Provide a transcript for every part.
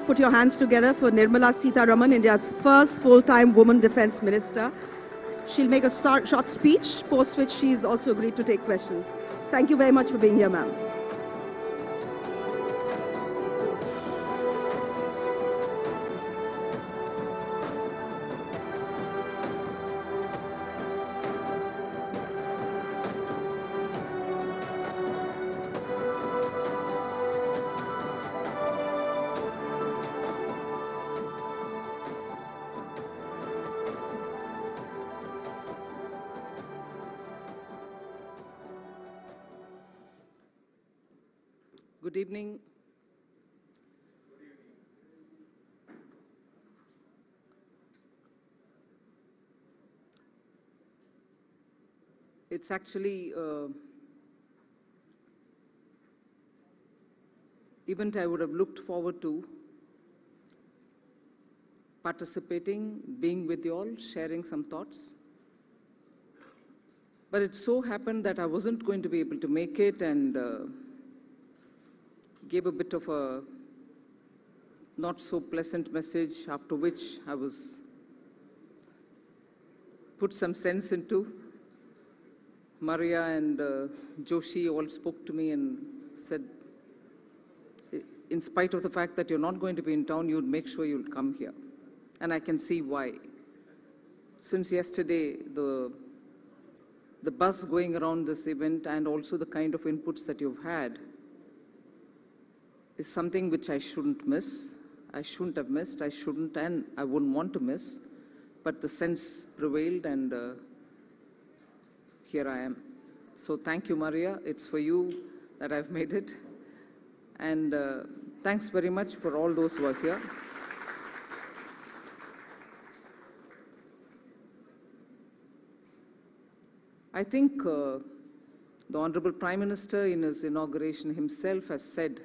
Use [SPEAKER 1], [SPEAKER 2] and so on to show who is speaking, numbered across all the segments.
[SPEAKER 1] put your hands together for Nirmala Sitharaman, India's first full-time woman defense minister. She'll make a short speech, post which she's also agreed to take questions. Thank you very much for being here, ma'am.
[SPEAKER 2] Good evening. It's actually an event I would have looked forward to, participating, being with you all, sharing some thoughts. But it so happened that I wasn't going to be able to make it, and gave a bit of a not so pleasant message, after which I was put some sense into. Maria and Joshi all spoke to me and said, in spite of the fact that you're not going to be in town, you'd make sure you'll come here. And I can see why. Since yesterday, the buzz going around this event and also the kind of inputs that you've had is something which I shouldn't miss. I shouldn't have missed, I shouldn't, and I wouldn't want to miss. But the sense prevailed, and here I am. So thank you, Maria. It's for you that I've made it. And thanks very much for all those who are here. I think the Honorable Prime Minister in his inauguration himself has said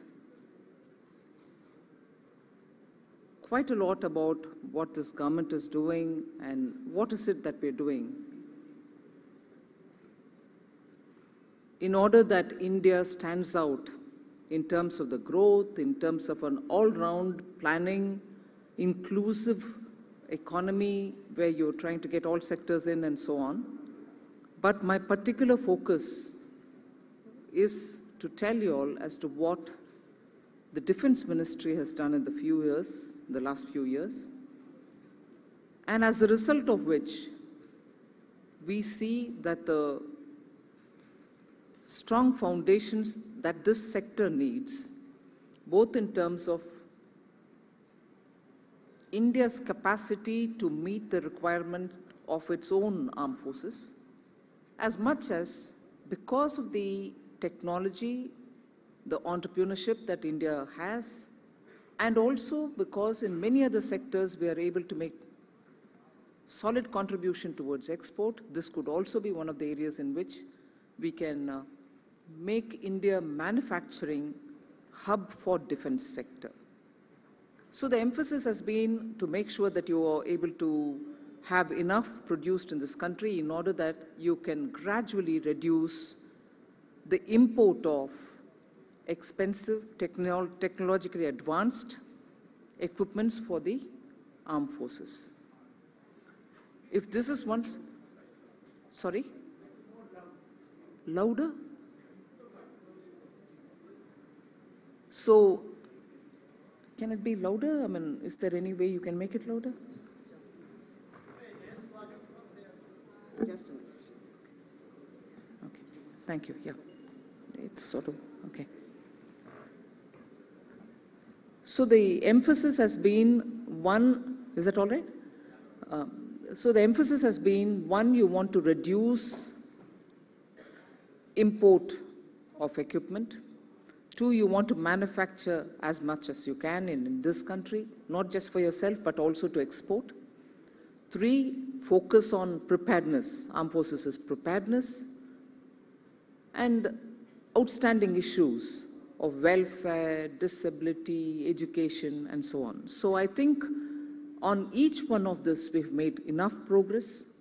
[SPEAKER 2] quite a lot about what this government is doing and what is it that we're doing in order that India stands out in terms of the growth, in terms of an all-round planning, inclusive economy where you're trying to get all sectors in and so on. But my particular focus is to tell you all as to what the Defense Ministry has done in the last few years, and as a result of which, we see that the strong foundations that this sector needs, both in terms of India's capacity to meet the requirements of its own armed forces, as much as because of the technology, the entrepreneurship that India has, and also because in many other sectors we are able to make solid contribution towards export. This could also be one of the areas in which we can make India manufacturing hub for defense sector. So the emphasis has been to make sure that you are able to have enough produced in this country in order that you can gradually reduce the import of expensive, technologically advanced equipments for the armed forces. If this is one, sorry? Louder? So, can it be louder? I mean, is there any way you can make it louder? Just a minute. Okay, thank you, yeah. It's sort of, okay. So the emphasis has been, one, is that all right? So the emphasis has been, one, you want to reduce import of equipment. Two, you want to manufacture as much as you can in this country, not just for yourself, but also to export. Three, focus on preparedness. Armed forces is preparedness. And outstanding issues of welfare, disability, education, and so on. So I think on each one of this, we've made enough progress.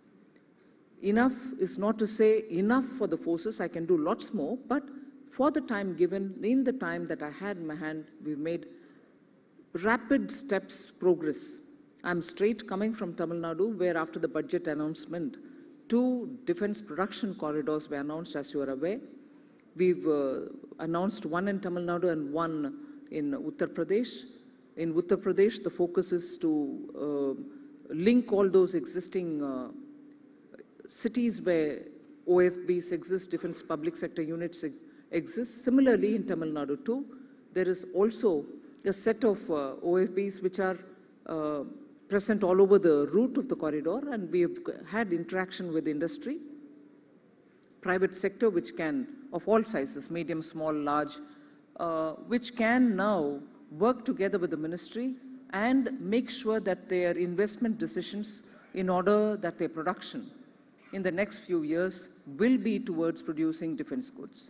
[SPEAKER 2] Enough is not to say enough for the forces, I can do lots more, but for the time given, in the time that I had in my hand, we've made rapid steps progress. I'm straight coming from Tamil Nadu, where after the budget announcement, 2 defense production corridors were announced, as you are aware. We've announced one in Tamil Nadu and one in Uttar Pradesh. In Uttar Pradesh, the focus is to link all those existing cities where OFBs exist, defense public sector units exist. Similarly, in Tamil Nadu too, there is also a set of OFBs which are present all over the route of the corridor, and we have had interaction with industry, private sector, which can, of all sizes, medium, small, large, which can now work together with the ministry and make sure that their investment decisions in order that their production in the next few years will be towards producing defense goods.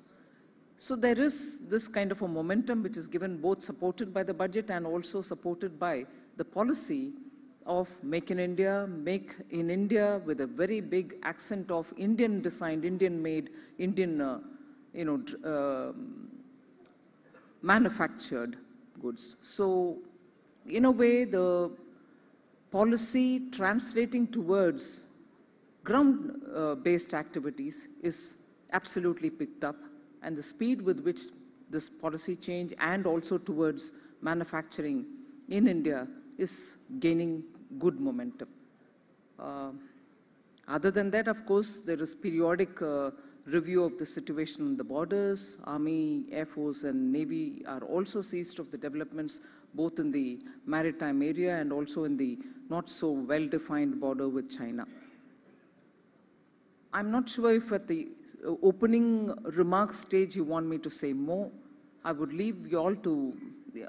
[SPEAKER 2] So there is this kind of a momentum which is given, both supported by the budget and also supported by the policy of Make in India, Make in India, with a very big accent of Indian designed, Indian made, Indian manufactured goods. So in a way, the policy translating towards ground-based activities is absolutely picked up, and the speed with which this policy change and also towards manufacturing in India is gaining good momentum. Other than that, of course, there is periodic review of the situation on the borders. Army, Air Force and Navy are also seized of the developments both in the maritime area and also in the not so well-defined border with China. I'm not sure if at the opening remarks stage you want me to say more. I would leave you all to,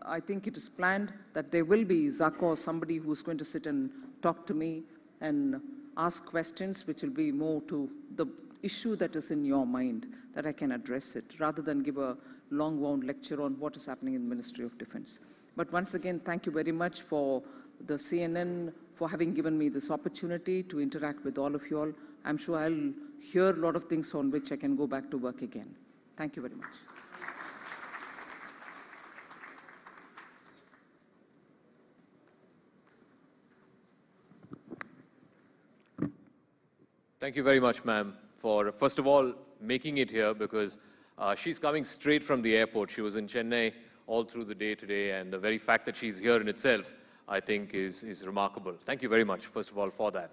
[SPEAKER 2] I think it is planned that there will be Zaka or somebody who's going to sit and talk to me and ask questions which will be more to the issue that is in your mind, that I can address it, rather than give a long-wound lecture on what is happening in the Ministry of Defense. But once again, thank you very much for the CNN for having given me this opportunity to interact with all of you all. I'm sure I'll hear a lot of things on which I can go back to work again. Thank you very much.
[SPEAKER 3] Thank you very much, ma'am, for, first of all, making it here, because she's coming straight from the airport. She was in Chennai all through the day today, and the very fact that she's here in itself, I think, is remarkable. Thank you very much, first of all, for that.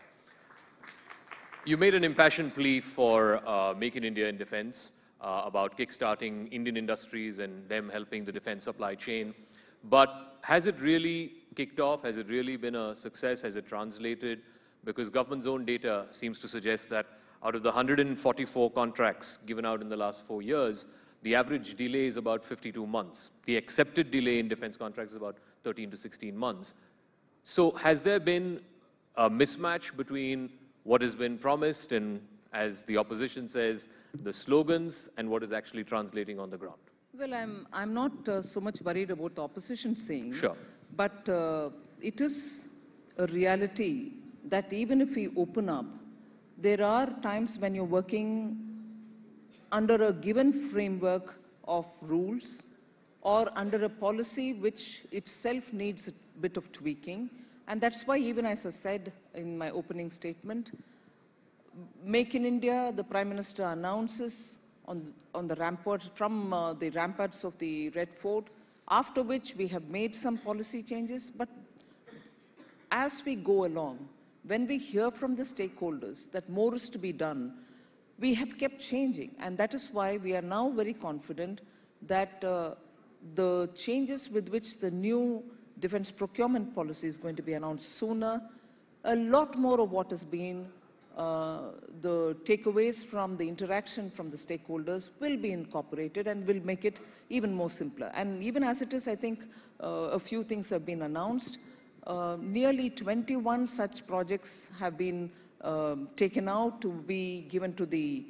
[SPEAKER 3] You made an impassioned plea for Make in India in defense, about kickstarting Indian industries and them helping the defense supply chain. But has it really kicked off? Has it really been a success? Has it translated? Because government's own data seems to suggest that out of the 144 contracts given out in the last 4 years, the average delay is about 52 months. The accepted delay in defense contracts is about 13 to 16 months. So has there been a mismatch between what has been promised and, as the opposition says, the slogans and what is actually translating on the ground?
[SPEAKER 2] Well, I'm not so much worried about the opposition saying,
[SPEAKER 3] sure,
[SPEAKER 2] but it is a reality that even if we open up, there are times when you're working under a given framework of rules or under a policy which itself needs a bit of tweaking. And that's why, even as I said in my opening statement, Make in India, the Prime Minister announces on the rampart, from the ramparts of the Red Fort, after which we have made some policy changes. But as we go along, when we hear from the stakeholders that more is to be done, we have kept changing. And that is why we are now very confident that the changes with which the new defense procurement policy is going to be announced sooner, a lot more of what has been the takeaways from the interaction from the stakeholders will be incorporated and will make it even more simpler. And even as it is, I think a few things have been announced. Nearly 21 such projects have been taken out to be given to the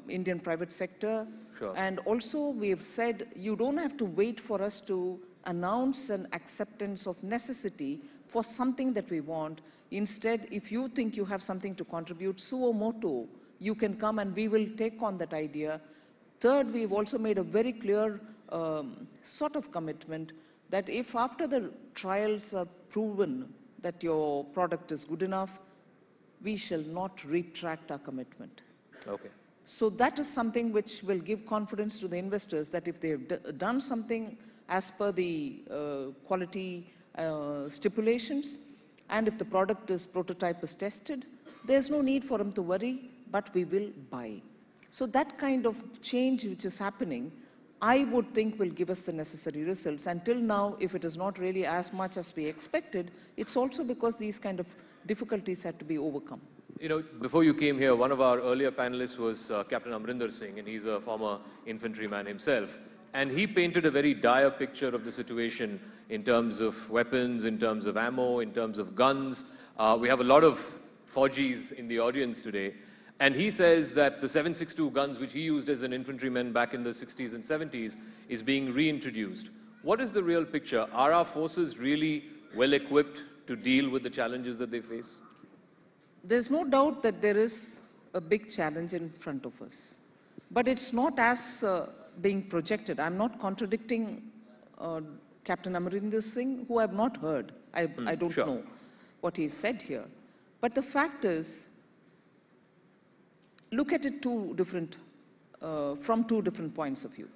[SPEAKER 2] Indian private sector.
[SPEAKER 3] Sure.
[SPEAKER 2] And also we have said you don't have to wait for us to announce an acceptance of necessity for something that we want. Instead, if you think you have something to contribute, suo motu, you can come and we will take on that idea. Third, we've also made a very clear sort of commitment that if after the trials are proven that your product is good enough, we shall not retract our commitment.
[SPEAKER 3] Okay.
[SPEAKER 2] So that is something which will give confidence to the investors that if they've done something as per the quality stipulations, and if the prototype is tested, there's no need for them to worry, but we will buy. So that kind of change which is happening, I would think will give us the necessary results. Until now, if it is not really as much as we expected, it's also because these kind of difficulties had to be overcome.
[SPEAKER 3] You know, before you came here, one of our earlier panelists was Captain Amarinder Singh, and he's a former infantryman himself. And he painted a very dire picture of the situation in terms of weapons, in terms of ammo, in terms of guns. We have a lot of Fauji's in the audience today. And he says that the 7.62 guns, which he used as an infantryman back in the 60s and 70s, is being reintroduced. What is the real picture? Are our forces really well equipped to deal with the challenges that they face?
[SPEAKER 2] There's no doubt that there is a big challenge in front of us. But it's not as being projected. I'm not contradicting Captain Amarinder Singh, who I've not heard. I don't know what he said here. But the fact is, look at it from two different points of view.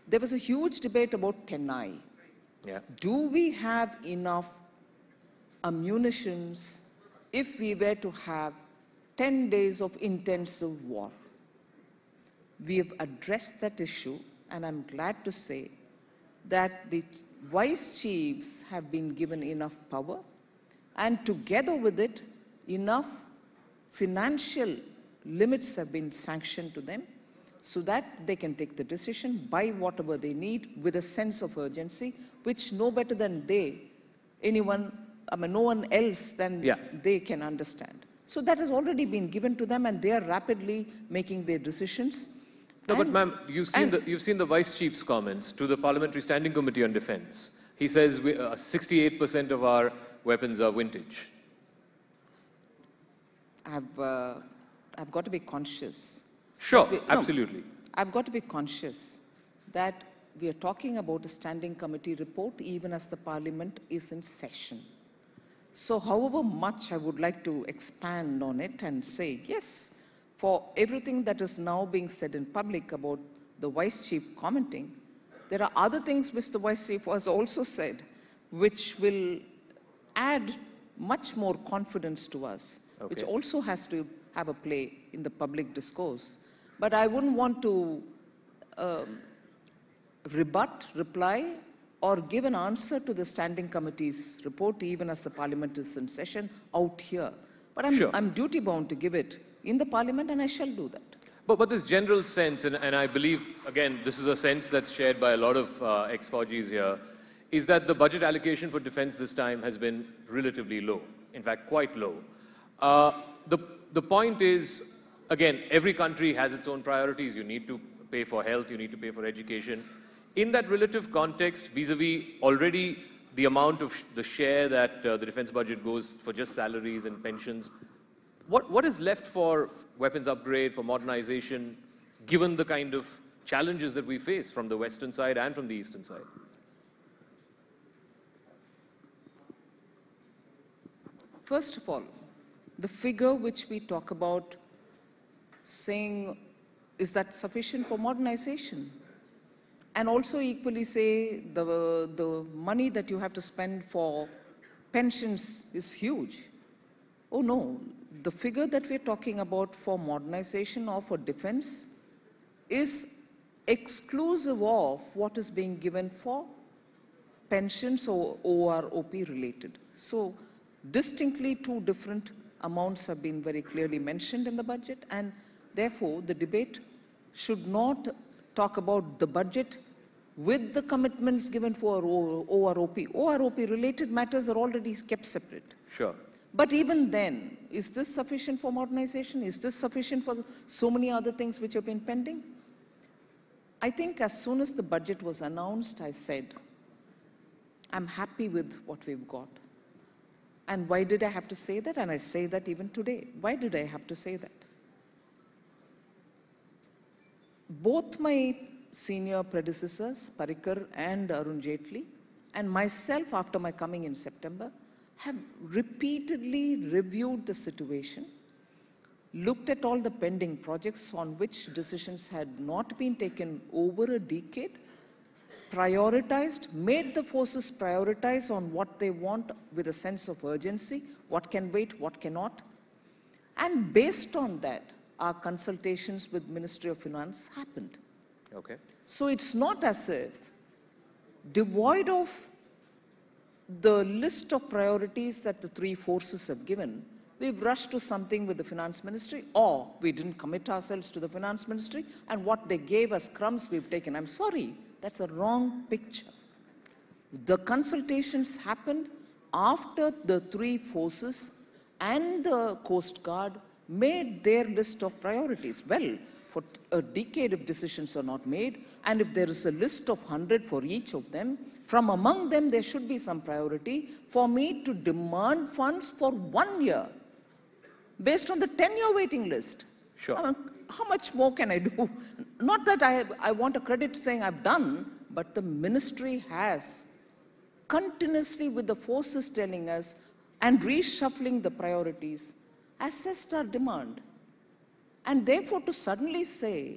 [SPEAKER 2] There was a huge debate about Chennai.
[SPEAKER 3] Yeah.
[SPEAKER 2] Do we have enough ammunitions if we were to have 10 days of intensive war? We have addressed that issue, and I'm glad to say that the vice chiefs have been given enough power, and together with it, enough financial limits have been sanctioned to them so that they can take the decision, buy whatever they need with a sense of urgency, which no better than no one else than they can understand. So that has already been given to them, and they are rapidly making their decisions.
[SPEAKER 3] No, but ma'am, you've seen the Vice Chief's comments to the Parliamentary Standing Committee on Defence. He says 68% of our weapons are vintage.
[SPEAKER 2] I've got to be conscious.
[SPEAKER 3] Sure, absolutely.
[SPEAKER 2] I've got to be conscious that we are talking about a standing committee report even as the Parliament is in session. So however much I would like to expand on it and say, yes, for everything that is now being said in public about the Vice Chief commenting, there are other things which the Vice Chief has also said which will add much more confidence to us, which also has to have a play in the public discourse. But I wouldn't want to reply, or give an answer to the Standing Committee's report, even as the Parliament is in session, out here. But I'm duty-bound to give it in the Parliament, and I shall do that.
[SPEAKER 3] But this general sense, and I believe, again, this is a sense that's shared by a lot of ex-Fauji's here, is that the budget allocation for defense this time has been relatively low, in fact, quite low. The point is, again, every country has its own priorities. You need to pay for health, you need to pay for education. In that relative context, vis-a-vis already the amount of the share that the defense budget goes for just salaries and pensions, what is left for weapons upgrade, for modernization, given the kind of challenges that we face from the western side and from the eastern side?
[SPEAKER 2] First of all, the figure which we talk about saying, is that sufficient for modernization? And also equally say the money that you have to spend for pensions is huge. Oh no, the figure that we're talking about for modernization or for defense is exclusive of what is being given for pensions or OROP related. So distinctly two different amounts have been very clearly mentioned in the budget, and therefore the debate should not talk about the budget with the commitments given for OROP. OROP related matters are already kept separate.
[SPEAKER 3] Sure.
[SPEAKER 2] But even then, is this sufficient for modernization? Is this sufficient for so many other things which have been pending? I think as soon as the budget was announced, I said, I'm happy with what we've got. And why did I have to say that? And I say that even today. Why did I have to say that? Both my senior predecessors, Parikar and Arun Jaitley, and myself after my coming in September have repeatedly reviewed the situation, looked at all the pending projects on which decisions had not been taken over a decade, prioritized, made the forces prioritize on what they want with a sense of urgency, what can wait, what cannot. And based on that, our consultations with Ministry of Finance happened.
[SPEAKER 3] Okay.
[SPEAKER 2] So it's not as if, devoid of the list of priorities that the three forces have given, we've rushed to something with the Finance Ministry, or we didn't commit ourselves to the Finance Ministry, and what they gave us crumbs we've taken. I'm sorry, that's a wrong picture. The consultations happened after the three forces and the Coast Guard made their list of priorities. Well, for a decade if decisions are not made, and if there is a list of 100 for each of them, from among them there should be some priority for me to demand funds for 1 year based on the 10-year waiting list.
[SPEAKER 3] Sure.
[SPEAKER 2] How much more can I do? Not that I want a credit saying I've done, but the ministry has continuously, with the forces telling us and reshuffling the priorities, assessed our demand. And therefore, to suddenly say,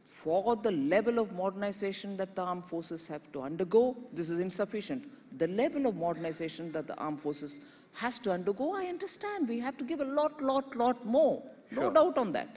[SPEAKER 2] for the level of modernization that the armed forces have to undergo, this is insufficient. The level of modernization that the armed forces has to undergo, I understand. We have to give a lot more.
[SPEAKER 3] Sure.
[SPEAKER 2] No doubt on that.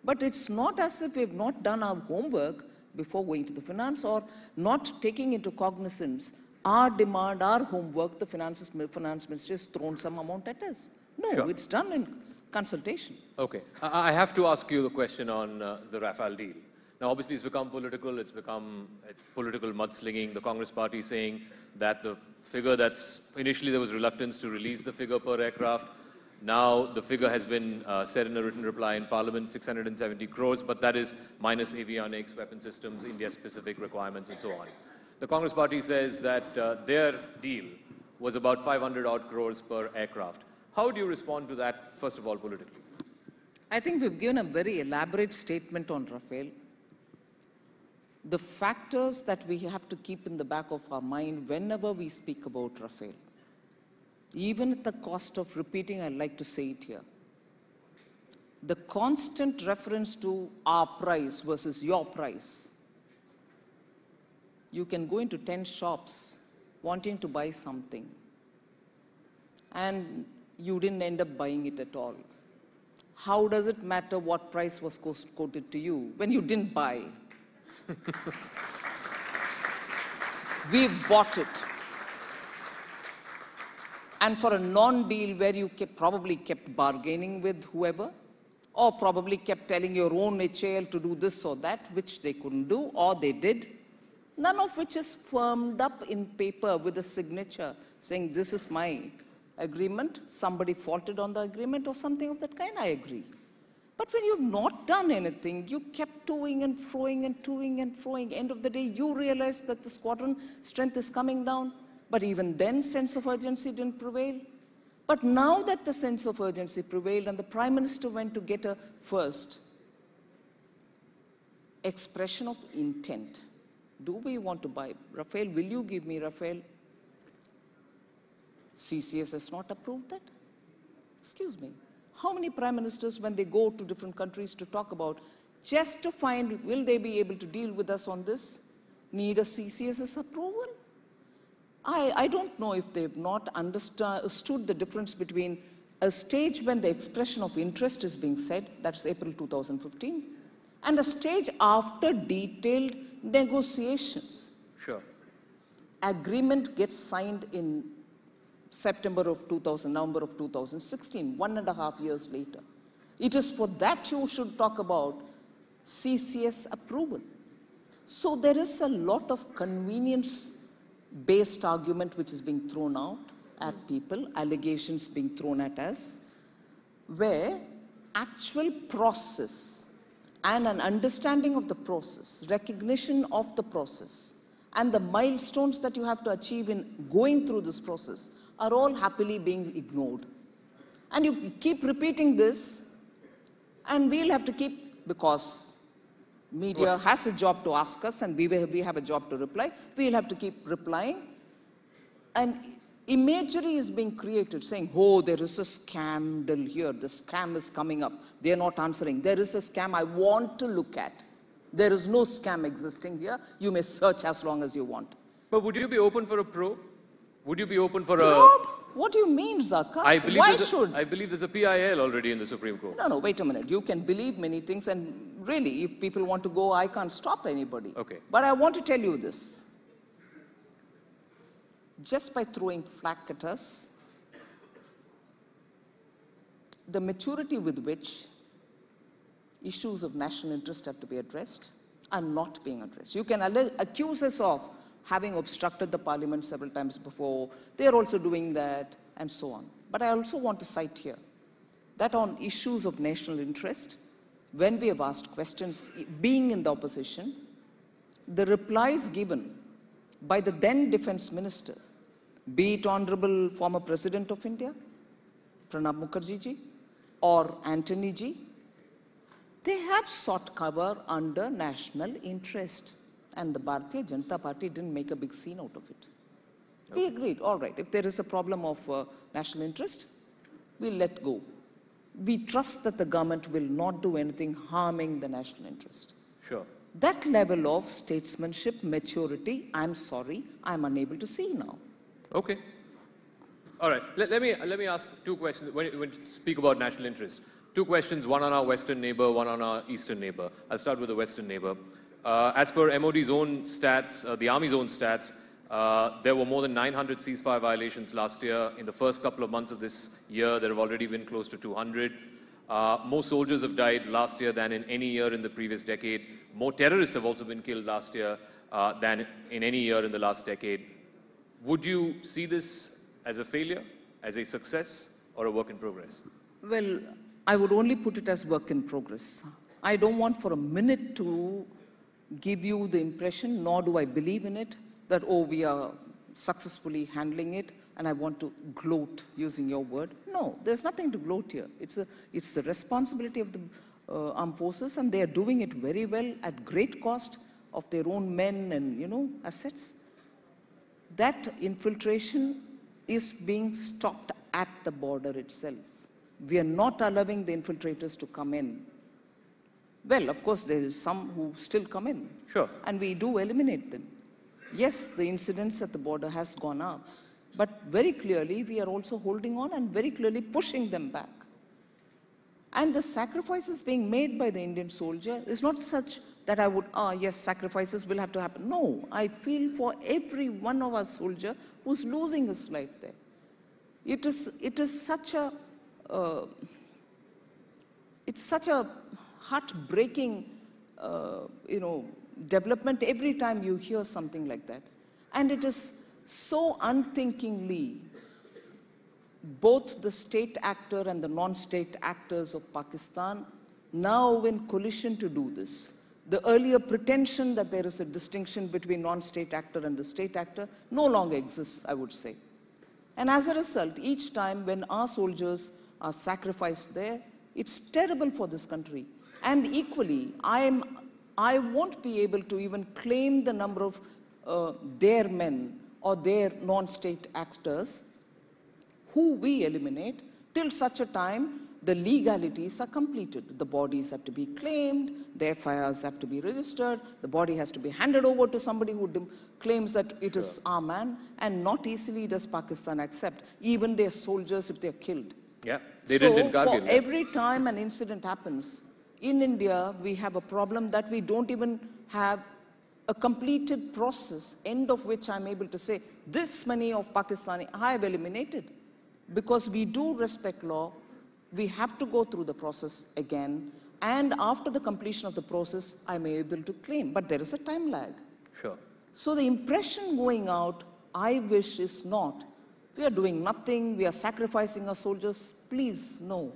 [SPEAKER 2] But it's not as if we've not done our homework before going to the finance, or not taking into cognizance our demand, our homework. The finance ministry has thrown some amount at us. No,
[SPEAKER 3] Sure.
[SPEAKER 2] It's done in consultation.
[SPEAKER 3] Okay. I have to ask you the question on the Rafale deal. Now, obviously, it's become political. It's become political mudslinging. The Congress party saying that the figure that's initially there was reluctance to release the figure per aircraft. Now the figure has been said in a written reply in Parliament, 670 crores, but that is minus avionics, weapon systems, India-specific requirements, and so on. The Congress party says that their deal was about 500 odd crores per aircraft. How do you respond to that, first of all, politically?
[SPEAKER 2] I think we've given a very elaborate statement on Rafale. The factors that we have to keep in the back of our mind whenever we speak about Rafale, even at the cost of repeating, I'd like to say it here. The constant reference to our price versus your price. You can go into 10 shops wanting to buy something, and you didn't end up buying it at all. How does it matter what price was quoted to you when you didn't buy? We bought it. And for a non-deal where you probably kept bargaining with whoever, or probably kept telling your own HAL to do this or that, which they couldn't do, or they did, none of which is firmed up in paper with a signature saying this is my agreement, somebody faulted on the agreement or something of that kind, I agree. But when you've not done anything, you kept toing and froing and toing and froing. End of the day, you realize that the squadron strength is coming down. But even then, sense of urgency didn't prevail. But now that the sense of urgency prevailed and the Prime Minister went to get a first expression of intent. Do we want to buy Rafale? Will you give me Rafale? CCS has not approved that. Excuse me. How many Prime Ministers, when they go to different countries to talk about, just to find will they be able to deal with us on this, need a CCS's approval? I don't know if they've not understood the difference between a stage when the expression of interest is being said, that's April 2015, and a stage after detailed negotiations.
[SPEAKER 3] Sure.
[SPEAKER 2] Agreement gets signed in November of 2016, 1.5 years later. It is for that you should talk about CCS approval. So there is a lot of convenience-based argument which is being thrown out at people, allegations being thrown at us, where actual process and an understanding of the process, recognition of the process, and the milestones that you have to achieve in going through this process are all happily being ignored. And you keep repeating this, and we'll have to keep, because Media has a job to ask us, and we have a job to reply. We'll have to keep replying. And imagery is being created, saying, oh, there is a scandal here. The scam is coming up. They are not answering. There is a scam I want to look at. There is no scam existing here. You may search as long as you want.
[SPEAKER 3] But would you be open for a probe? Would you be open for
[SPEAKER 2] probe? What do you mean, Zaka?
[SPEAKER 3] I believe
[SPEAKER 2] there's
[SPEAKER 3] a PIL already in the Supreme Court.
[SPEAKER 2] No, wait a minute. You can believe many things, and really, if people want to go, I can't stop anybody.
[SPEAKER 3] Okay.
[SPEAKER 2] But I want to tell you this. Just by throwing flack at us, the maturity with which issues of national interest have to be addressed are not being addressed. You can accuse us of having obstructed the parliament several times before. They are also doing that, and so on. But I also want to cite here that on issues of national interest, when we have asked questions, being in the opposition, the replies given by the then defense minister, be it Honorable former President of India, Pranab Mukherjee ji, or Antony ji, they have sought cover under national interest. And the Bharatiya Janata Party didn't make a big scene out of it. We agreed, all right, if there is a problem of national interest, we'll let go. We trust that the government will not do anything harming the national interest.
[SPEAKER 3] Sure.
[SPEAKER 2] That level of statesmanship, maturity, I'm sorry, I'm unable to see now.
[SPEAKER 3] Okay. All right. Let me ask two questions when you speak about national interest. Two questions, one on our western neighbor, one on our eastern neighbor. I'll start with the western neighbor. As per MOD's own stats, the Army's own stats, there were more than 900 ceasefire violations last year. In the first couple of months of this year, there have already been close to 200. More soldiers have died last year than in any year in the previous decade. More terrorists have also been killed last year than in any year in the last decade. Would you see this as a failure, as a success, or a work in progress?
[SPEAKER 2] Well, I would only put it as work in progress. I don't want for a minute to give you the impression, nor do I believe in it, that, oh, we are successfully handling it, and I want to gloat, using your word. No, there's nothing to gloat here. It's the responsibility of the armed forces, and they are doing it very well at great cost of their own men and, assets. That infiltration is being stopped at the border itself. We are not allowing the infiltrators to come in. Well, of course, there is some who still come in.
[SPEAKER 3] Sure.
[SPEAKER 2] And we do eliminate them. Yes, the incidents at the border has gone up. But very clearly, we are also holding on and very clearly pushing them back. And the sacrifices being made by the Indian soldier is not such that I would, yes, sacrifices will have to happen. No, I feel for every one of our soldier who's losing his life there. It is such a, it's such a heartbreaking, development every time you hear something like that. And it is so unthinkingly, both the state actor and the non-state actors of Pakistan now in collision to do this. The earlier pretension that there is a distinction between non-state actor and the state actor no longer exists, I would say. And as a result, each time when our soldiers are sacrificed there, it's terrible for this country. And equally, I won't be able to even claim the number of their men or their non-state actors who we eliminate till such a time the legalities are completed. The bodies have to be claimed, their FIRs have to be registered, the body has to be handed over to somebody who claims that it is our man, and not easily does Pakistan accept even their soldiers if they're killed.
[SPEAKER 3] Yeah, they did in Kargil.
[SPEAKER 2] So for every time an incident happens, in India, we have a problem that we don't even have a completed process, end of which I'm able to say, this many of Pakistani I have eliminated. Because we do respect law, we have to go through the process again, and after the completion of the process, I'm able to claim. But there is a time lag.
[SPEAKER 3] Sure.
[SPEAKER 2] So the impression going out, I wish, is not, we are doing nothing, we are sacrificing our soldiers. Please, no.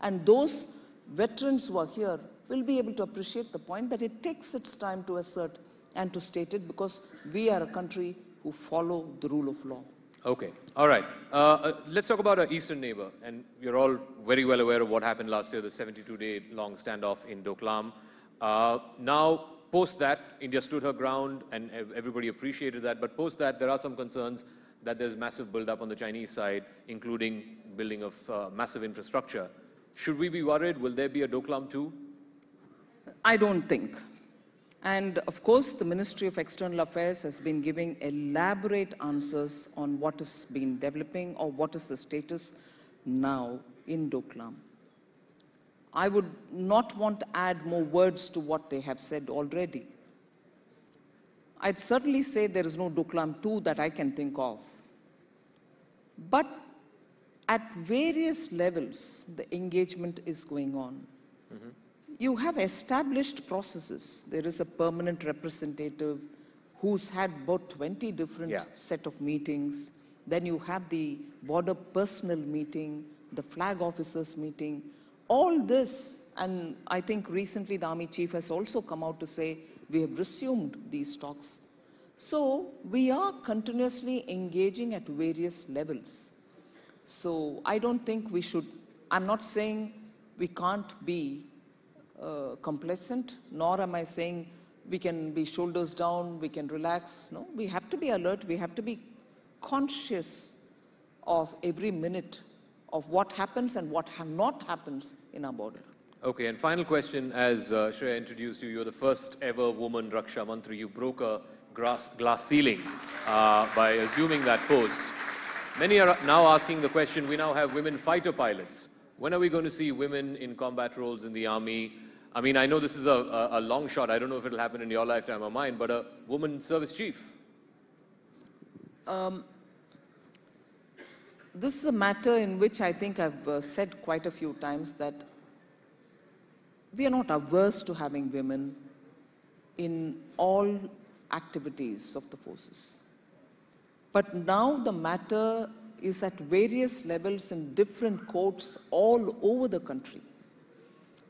[SPEAKER 2] And those veterans who are here will be able to appreciate the point that it takes its time to assert and to state it, because we are a country who follow the rule of law.
[SPEAKER 3] Okay, all right. Let's talk about our eastern neighbor. And you're all very well aware of what happened last year, the 72-day long standoff in Doklam. Now, post that, India stood her ground and everybody appreciated that. But post that, there are some concerns that there's massive build-up on the Chinese side, including building of massive infrastructure. Should we be worried? Will there be a Doklam too?
[SPEAKER 2] I don't think. And of course, the Ministry of External Affairs has been giving elaborate answers on what has been developing or what is the status now in Doklam. I would not want to add more words to what they have said already. I'd certainly say there is no Doklam 2 that I can think of. But at various levels, the engagement is going on. Mm-hmm. You have established processes. There is a permanent representative who's had about 20 different set of meetings. Then you have the border personnel meeting, the flag officers meeting. All this, and I think recently the Army Chief has also come out to say, we have resumed these talks. So we are continuously engaging at various levels. So I don't think we should, I'm not saying we can't be complacent, nor am I saying we can be shoulders down, we can relax. No, we have to be alert, we have to be conscious of every minute of what happens and what not happens in our border.
[SPEAKER 3] Okay, and final question, as Shreya introduced you, you're the first ever woman Raksha Mantri. You broke a glass ceiling by assuming that post. Many are now asking the question, we now have women fighter pilots. When are we going to see women in combat roles in the army? I mean, I know this is a long shot. I don't know if it'll happen in your lifetime or mine, but a woman service chief.
[SPEAKER 2] This is a matter in which I think I've said quite a few times that we are not averse to having women in all activities of the forces. But now the matter is at various levels in different courts all over the country.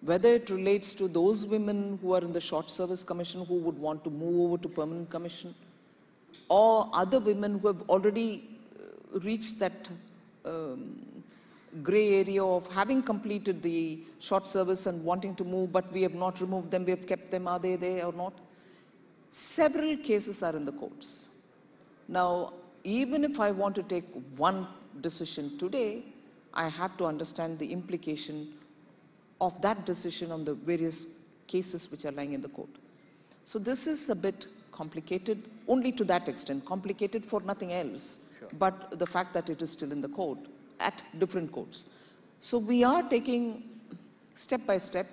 [SPEAKER 2] Whether it relates to those women who are in the Short Service Commission who would want to move over to Permanent Commission, or other women who have already reached that grey area of having completed the short service and wanting to move, but we have not removed them, we have kept them, are they there or not? Several cases are in the courts. Now, even if I want to take one decision today, I have to understand the implication of that decision on the various cases which are lying in the court. So this is a bit complicated, only to that extent, complicated for nothing else, but the fact that it is still in the court, at different courts. So we are taking, step by step,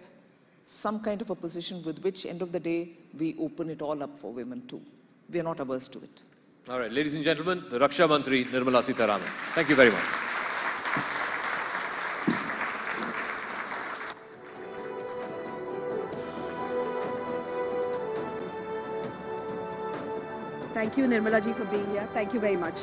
[SPEAKER 2] some kind of a position with which, end of the day, we open it all up for women too. We are not averse to it.
[SPEAKER 3] All right, ladies and gentlemen, the Raksha Mantri, Nirmala Sitharaman. Thank you very much.
[SPEAKER 1] Thank you, Nirmala ji, for being here. Thank you very much.